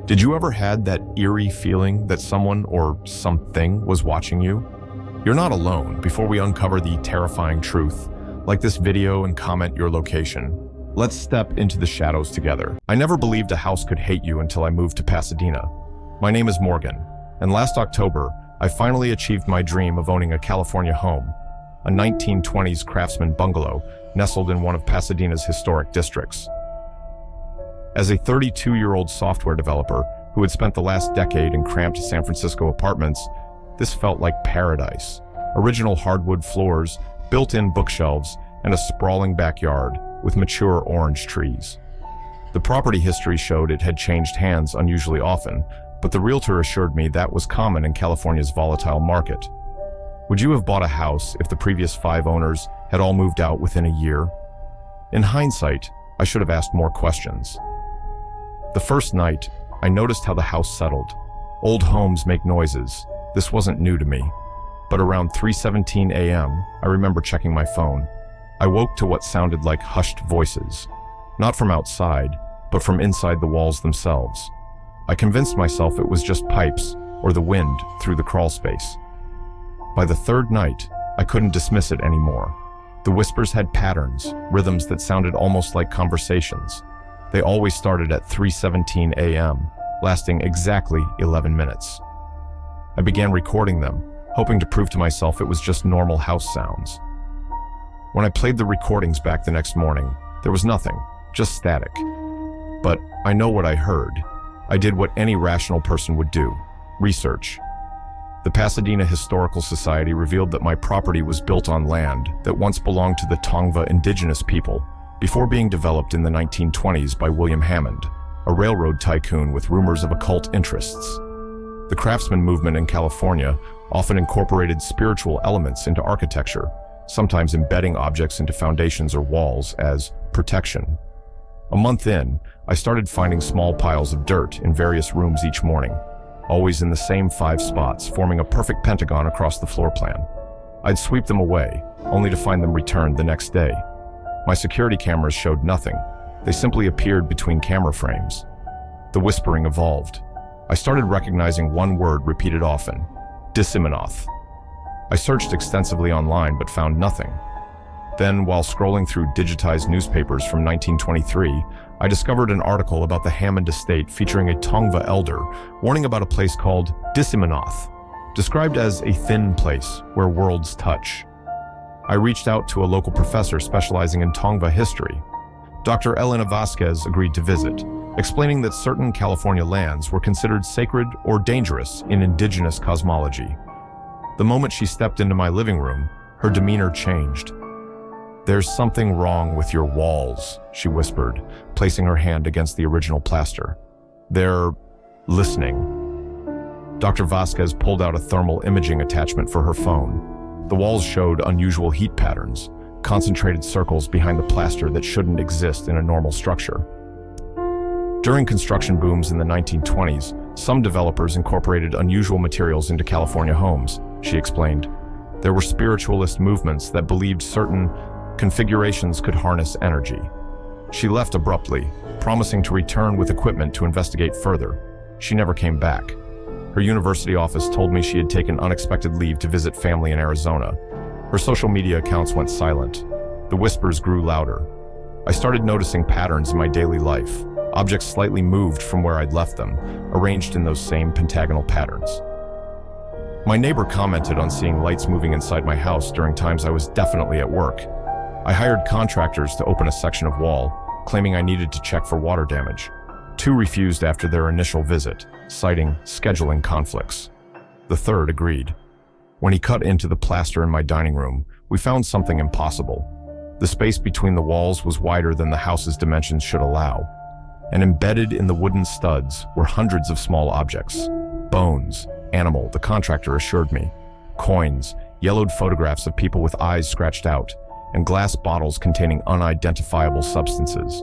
Did you ever had that eerie feeling that someone or something was watching you? You're not alone. Before we uncover the terrifying truth, like this video and comment your location. Let's step into the shadows together. I never believed a house could hate you until I moved to Pasadena. My name is Morgan, and last October, I finally achieved my dream of owning a California home, a 1920s craftsman bungalow nestled in one of Pasadena's historic districts. As a 32-year-old software developer who had spent the last decade in cramped San Francisco apartments, this felt like paradise. Original hardwood floors, built-in bookshelves, and a sprawling backyard with mature orange trees. The property history showed it had changed hands unusually often, but the realtor assured me that was common in California's volatile market. Would you have bought a house if the previous 5 owners had all moved out within a year? In hindsight, I should have asked more questions. The first night, I noticed how the house settled. Old homes make noises. This wasn't new to me. But around 3:17 a.m., I remember checking my phone. I woke to what sounded like hushed voices. Not from outside, but from inside the walls themselves. I convinced myself it was just pipes or the wind through the crawl space. By the third night, I couldn't dismiss it anymore. The whispers had patterns, rhythms that sounded almost like conversations. They always started at 3:17 a.m., lasting exactly 11 minutes. I began recording them, hoping to prove to myself it was just normal house sounds. When I played the recordings back the next morning, there was nothing, just static. But I know what I heard. I did what any rational person would do: research. The Pasadena Historical Society revealed that my property was built on land that once belonged to the Tongva indigenous people, before being developed in the 1920s by William Hammond, a railroad tycoon with rumors of occult interests. The craftsman movement in California often incorporated spiritual elements into architecture, sometimes embedding objects into foundations or walls as protection. A month in, I started finding small piles of dirt in various rooms each morning, always in the same 5 spots, forming a perfect pentagon across the floor plan. I'd sweep them away, only to find them returned the next day. My security cameras showed nothing. They simply appeared between camera frames. The whispering evolved. I started recognizing one word repeated often: Dissiminoth. I searched extensively online but found nothing. Then, while scrolling through digitized newspapers from 1923, I discovered an article about the Hammond estate featuring a Tongva elder warning about a place called Dissiminoth, described as a thin place where worlds touch. I reached out to a local professor specializing in Tongva history. Dr. Elena Vasquez agreed to visit, explaining that certain California lands were considered sacred or dangerous in indigenous cosmology. The moment she stepped into my living room, her demeanor changed. "There's something wrong with your walls," she whispered, placing her hand against the original plaster. "They're listening." Dr. Vasquez pulled out a thermal imaging attachment for her phone. The walls showed unusual heat patterns, concentrated circles behind the plaster that shouldn't exist in a normal structure. During construction booms in the 1920s, some developers incorporated unusual materials into California homes, she explained. There were spiritualist movements that believed certain configurations could harness energy. She left abruptly, promising to return with equipment to investigate further. She never came back. Her university office told me she had taken unexpected leave to visit family in Arizona. Her social media accounts went silent. The whispers grew louder. I started noticing patterns in my daily life. Objects slightly moved from where I'd left them, arranged in those same pentagonal patterns. My neighbor commented on seeing lights moving inside my house during times I was definitely at work. I hired contractors to open a section of wall, claiming I needed to check for water damage. 2 refused after their initial visit, citing scheduling conflicts. The third agreed. When he cut into the plaster in my dining room, we found something impossible. The space between the walls was wider than the house's dimensions should allow, and embedded in the wooden studs were hundreds of small objects. Bones, animal, the contractor assured me. Coins, yellowed photographs of people with eyes scratched out, and glass bottles containing unidentifiable substances.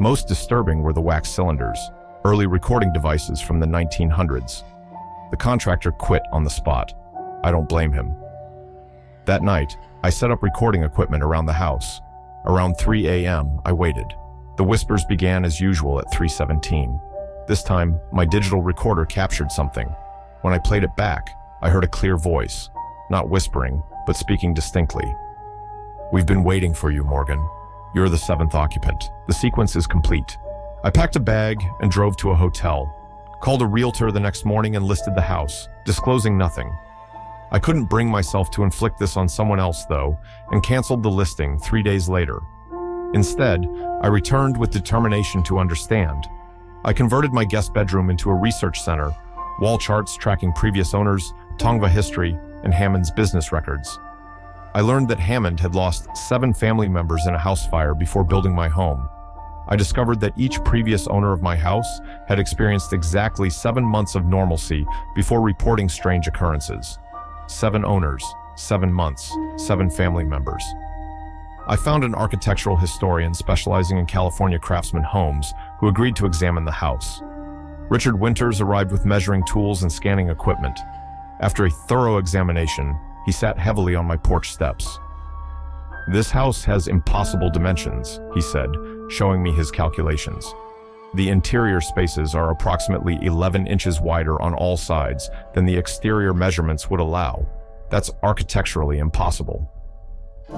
Most disturbing were the wax cylinders, early recording devices from the 1900s. The contractor quit on the spot. I don't blame him. That night, I set up recording equipment around the house. Around 3 a.m., I waited. The whispers began as usual at 3:17. This time, my digital recorder captured something. When I played it back, I heard a clear voice, not whispering, but speaking distinctly. "We've been waiting for you, Morgan. You're the seventh occupant. The sequence is complete." I packed a bag and drove to a hotel, called a realtor the next morning and listed the house, disclosing nothing. I couldn't bring myself to inflict this on someone else, though, and canceled the listing 3 days later. Instead, I returned with determination to understand. I converted my guest bedroom into a research center, wall charts tracking previous owners, Tongva history, and Hammond's business records. I learned that Hammond had lost 7 family members in a house fire before building my home. I discovered that each previous owner of my house had experienced exactly 7 months of normalcy before reporting strange occurrences. 7 owners, 7 months, 7 family members. I found an architectural historian specializing in California craftsman homes who agreed to examine the house. Richard Winters arrived with measuring tools and scanning equipment. After a thorough examination, he sat heavily on my porch steps. "This house has impossible dimensions," he said, showing me his calculations. "The interior spaces are approximately 11 inches wider on all sides than the exterior measurements would allow. That's architecturally impossible."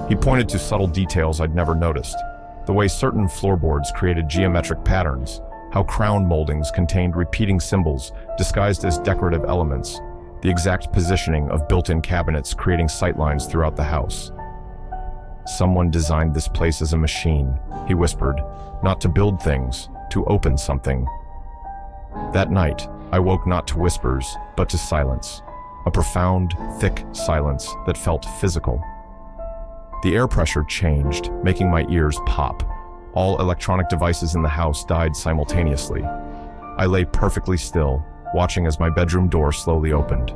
He pointed to subtle details I'd never noticed. The way certain floorboards created geometric patterns, how crown moldings contained repeating symbols disguised as decorative elements, the exact positioning of built-in cabinets creating sightlines throughout the house. "Someone designed this place as a machine," he whispered, "not to build things, to open something." That night, I woke not to whispers, but to silence. A profound, thick silence that felt physical. The air pressure changed, making my ears pop. All electronic devices in the house died simultaneously. I lay perfectly still, watching as my bedroom door slowly opened.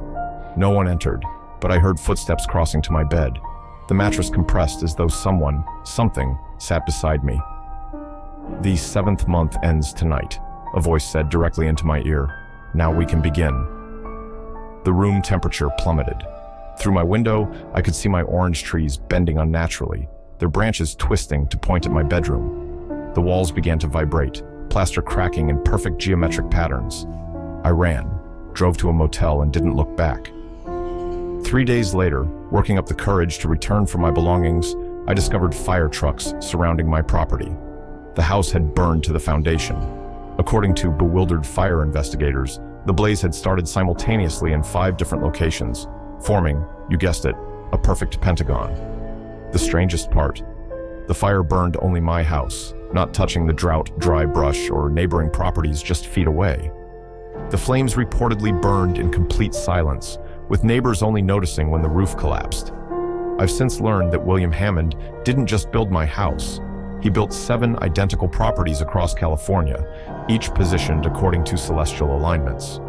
No one entered, but I heard footsteps crossing to my bed. The mattress compressed as though something, sat beside me. "The 7th month ends tonight," a voice said directly into my ear. "Now we can begin." The room temperature plummeted. Through my window, I could see my orange trees bending unnaturally, their branches twisting to point at my bedroom. The walls began to vibrate, plaster cracking in perfect geometric patterns. I ran, drove to a motel, and didn't look back. 3 days later, working up the courage to return for my belongings, I discovered fire trucks surrounding my property. The house had burned to the foundation. According to bewildered fire investigators, the blaze had started simultaneously in 5 different locations, forming, you guessed it, a perfect pentagon. The strangest part, the fire burned only my house, not touching the drought-dry brush or neighboring properties just feet away. The flames reportedly burned in complete silence, with neighbors only noticing when the roof collapsed. I've since learned that William Hammond didn't just build my house. He built 7 identical properties across California, each positioned according to celestial alignments.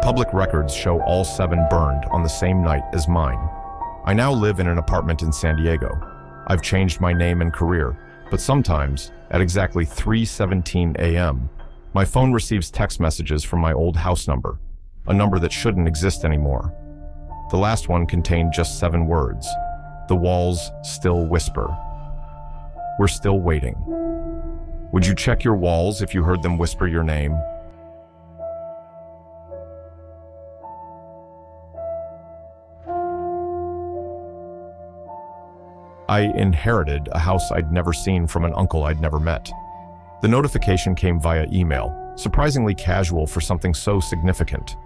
Public records show all 7 burned on the same night as mine. I now live in an apartment in San Diego. I've changed my name and career, but sometimes, at exactly 3:17 a.m., my phone receives text messages from my old house number, a number that shouldn't exist anymore. The last one contained just 7 words. "The walls still whisper. We're still waiting." Would you check your walls if you heard them whisper your name? I inherited a house I'd never seen from an uncle I'd never met. The notification came via email, surprisingly casual for something so significant.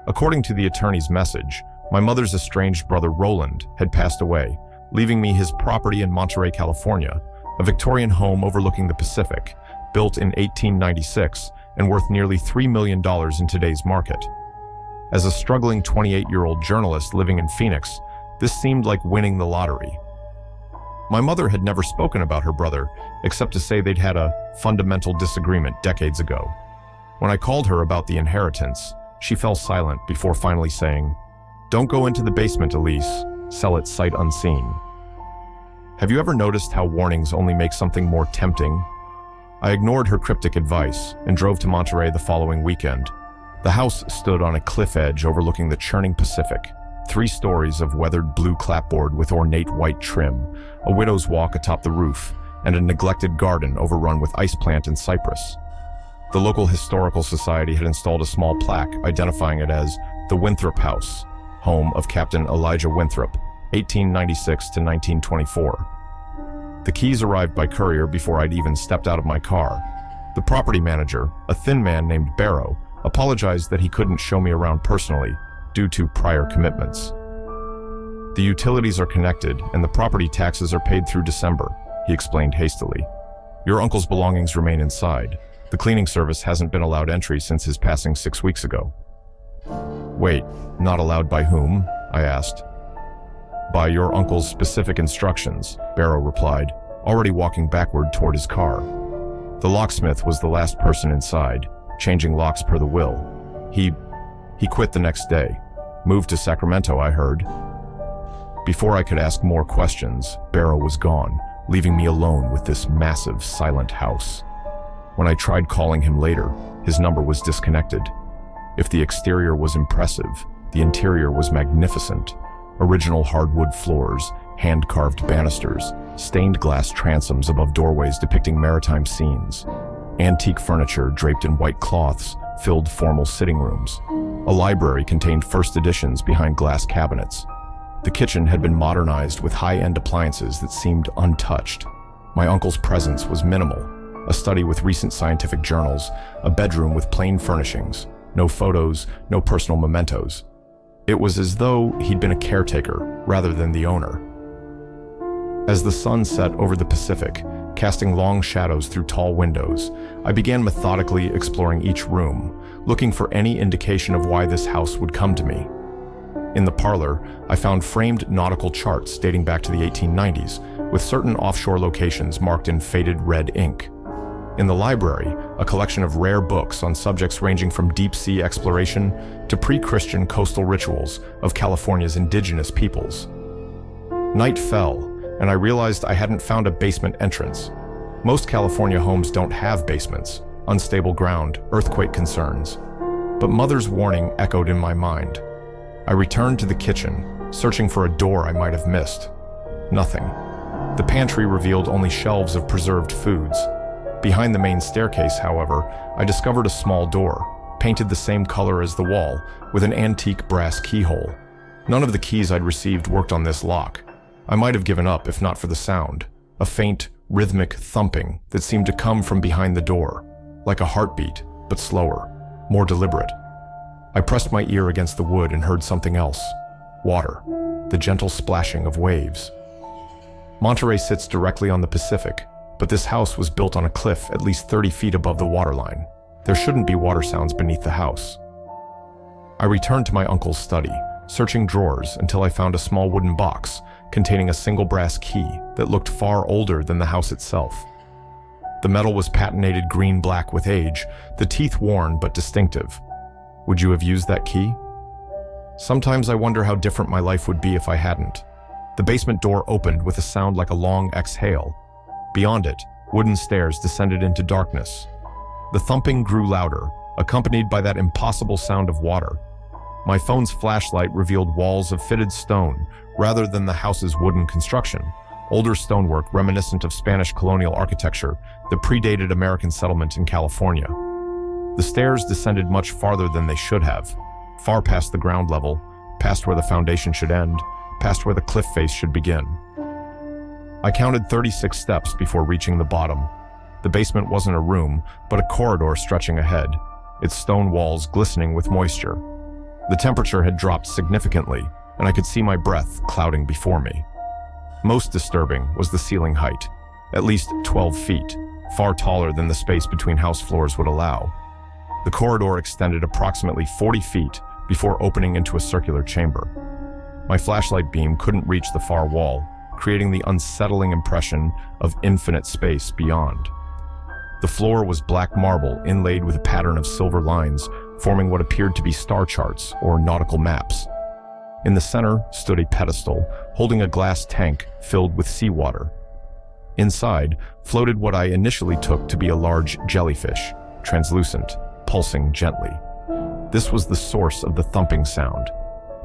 According to the attorney's message, my mother's estranged brother Roland had passed away, leaving me his property in Monterey, California, a Victorian home overlooking the Pacific, built in 1896 and worth nearly $3 million in today's market. As a struggling 28-year-old journalist living in Phoenix, this seemed like winning the lottery. My mother had never spoken about her brother, except to say they'd had a fundamental disagreement decades ago. When I called her about the inheritance, she fell silent before finally saying, "Don't go into the basement, Elise. Sell it sight unseen." Have you ever noticed how warnings only make something more tempting? I ignored her cryptic advice and drove to Monterey the following weekend. The house stood on a cliff edge overlooking the churning Pacific. 3 stories of weathered blue clapboard with ornate white trim, a widow's walk atop the roof, and a neglected garden overrun with ice plant and cypress. The local historical society had installed a small plaque identifying it as the Winthrop House, home of Captain Elijah Winthrop, 1896 to 1924. The keys arrived by courier before I'd even stepped out of my car. The property manager, a thin man named Barrow, apologized that he couldn't show me around personally due to prior commitments. The utilities are connected and the property taxes are paid through December, he explained hastily. Your uncle's belongings remain inside. The cleaning service hasn't been allowed entry since his passing 6 weeks ago. Wait, not allowed by whom? I asked. By your uncle's specific instructions, Barrow replied, already walking backward toward his car. The locksmith was the last person inside, changing locks per the will. He quit the next day. Moved to Sacramento, I heard. Before I could ask more questions, Barrow was gone, leaving me alone with this massive, silent house. When I tried calling him later, his number was disconnected. If the exterior was impressive, the interior was magnificent. Original hardwood floors, hand-carved banisters, stained glass transoms above doorways depicting maritime scenes. Antique furniture draped in white cloths filled formal sitting rooms. A library contained first editions behind glass cabinets. The kitchen had been modernized with high-end appliances that seemed untouched. My uncle's presence was minimal. A study with recent scientific journals, a bedroom with plain furnishings, no photos, no personal mementos. It was as though he'd been a caretaker rather than the owner. As the sun set over the Pacific, casting long shadows through tall windows, I began methodically exploring each room, looking for any indication of why this house would come to me. In the parlor, I found framed nautical charts dating back to the 1890s, with certain offshore locations marked in faded red ink. In the library, a collection of rare books on subjects ranging from deep-sea exploration to pre-Christian coastal rituals of California's indigenous peoples. Night fell, and I realized I hadn't found a basement entrance. Most California homes don't have basements, unstable ground, earthquake concerns. But Mother's warning echoed in my mind. I returned to the kitchen, searching for a door I might have missed. Nothing. The pantry revealed only shelves of preserved foods. Behind the main staircase, however, I discovered a small door, painted the same color as the wall, with an antique brass keyhole. None of the keys I'd received worked on this lock. I might have given up if not for the sound, a faint, rhythmic thumping that seemed to come from behind the door, like a heartbeat, but slower, more deliberate. I pressed my ear against the wood and heard something else. Water, the gentle splashing of waves. Monterey sits directly on the Pacific, but this house was built on a cliff at least 30 feet above the waterline. There shouldn't be water sounds beneath the house. I returned to my uncle's study, searching drawers until I found a small wooden box containing a single brass key that looked far older than the house itself. The metal was patinated green-black with age, the teeth worn but distinctive. Would you have used that key? Sometimes I wonder how different my life would be if I hadn't. The basement door opened with a sound like a long exhale. Beyond it, wooden stairs descended into darkness. The thumping grew louder, accompanied by that impossible sound of water. My phone's flashlight revealed walls of fitted stone rather than the house's wooden construction, older stonework reminiscent of Spanish colonial architecture that predated American settlement in California. The stairs descended much farther than they should have, far past the ground level, past where the foundation should end, past where the cliff face should begin. I counted 36 steps before reaching the bottom. The basement wasn't a room, but a corridor stretching ahead, its stone walls glistening with moisture. The temperature had dropped significantly, and I could see my breath clouding before me. Most disturbing was the ceiling height, at least 12 feet, far taller than the space between house floors would allow. The corridor extended approximately 40 feet before opening into a circular chamber. My flashlight beam couldn't reach the far wall, creating the unsettling impression of infinite space beyond. The floor was black marble inlaid with a pattern of silver lines, forming what appeared to be star charts or nautical maps. In the center stood a pedestal, holding a glass tank filled with seawater. Inside floated what I initially took to be a large jellyfish, translucent, pulsing gently. This was the source of the thumping sound.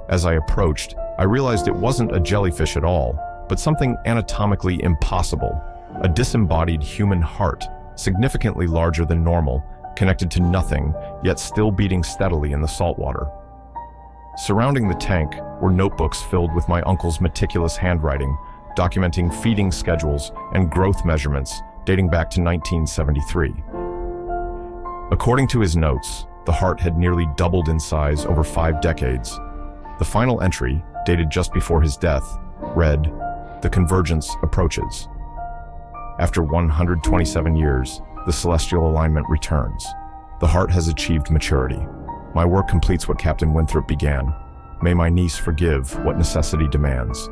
As I approached, I realized it wasn't a jellyfish at all, but something anatomically impossible, a disembodied human heart, significantly larger than normal connected to nothing, yet still beating steadily in the saltwater. Surrounding the tank were notebooks filled with my uncle's meticulous handwriting, documenting feeding schedules and growth measurements dating back to 1973. According to his notes, the heart had nearly doubled in size over 5 decades. The final entry, dated just before his death, read, "The convergence approaches." After 127 years, the celestial alignment returns. The heart has achieved maturity. My work completes what Captain Winthrop began. May my niece forgive what necessity demands.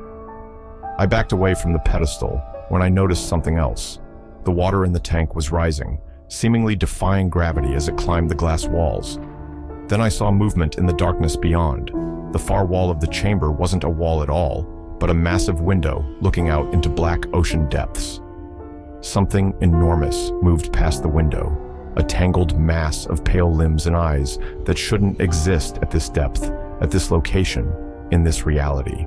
I backed away from the pedestal when I noticed something else. The water in the tank was rising, seemingly defying gravity as it climbed the glass walls. Then I saw movement in the darkness beyond. The far wall of the chamber wasn't a wall at all, but a massive window looking out into black ocean depths. Something enormous moved past the window, a tangled mass of pale limbs and eyes that shouldn't exist at this depth, at this location, in this reality.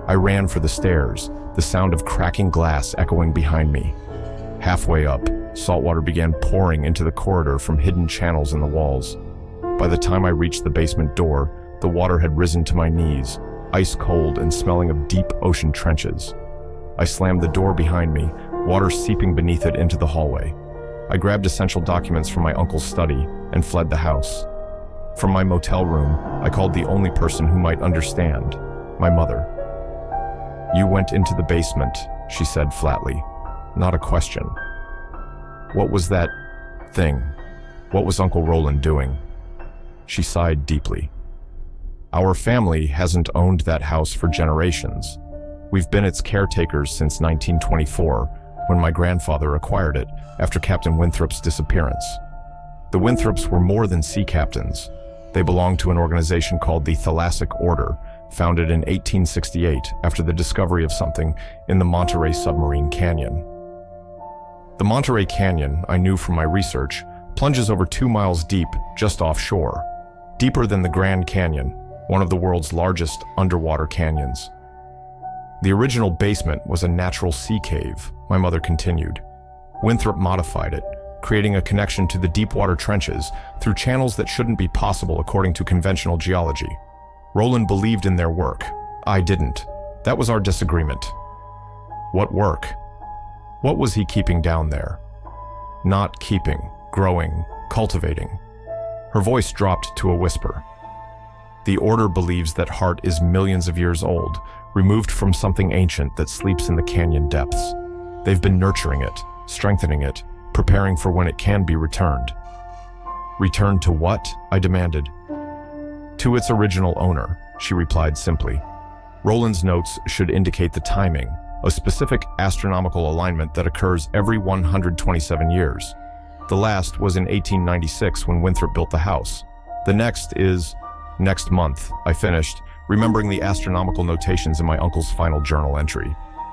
I ran for the stairs, the sound of cracking glass echoing behind me. Halfway up, saltwater began pouring into the corridor from hidden channels in the walls. By the time I reached the basement door, the water had risen to my knees, ice cold and smelling of deep ocean trenches. I slammed the door behind me, water seeping beneath it into the hallway. I grabbed essential documents from my uncle's study and fled the house. From my motel room, I called the only person who might understand, my mother. "You went into the basement," she said flatly. Not a question. What was that thing? What was Uncle Roland doing? She sighed deeply. Our family hasn't owned that house for generations. We've been its caretakers since 1924, when my grandfather acquired it after Captain Winthrop's disappearance. The Winthrops were more than sea captains. They belonged to an organization called the Thalassic Order, founded in 1868 after the discovery of something in the Monterey Submarine Canyon. The Monterey Canyon, I knew from my research, plunges over 2 miles deep just offshore, deeper than the Grand Canyon, one of the world's largest underwater canyons. The original basement was a natural sea cave, my mother continued. Winthrop modified it, creating a connection to the deep water trenches through channels that shouldn't be possible according to conventional geology. Roland believed in their work. I didn't. That was our disagreement. What work? What was he keeping down there? Not keeping, growing, cultivating. Her voice dropped to a whisper. The Order believes that heart is millions of years old, removed from something ancient that sleeps in the canyon depths. They've been nurturing it, strengthening it, preparing for when it can be returned. Returned to what? I demanded. To its original owner, she replied simply. Roland's notes should indicate the timing, a specific astronomical alignment that occurs every 127 years. The last was in 1896 when Winthrop built the house. The next is next month, I finished, remembering the astronomical notations in my uncle's final journal entry.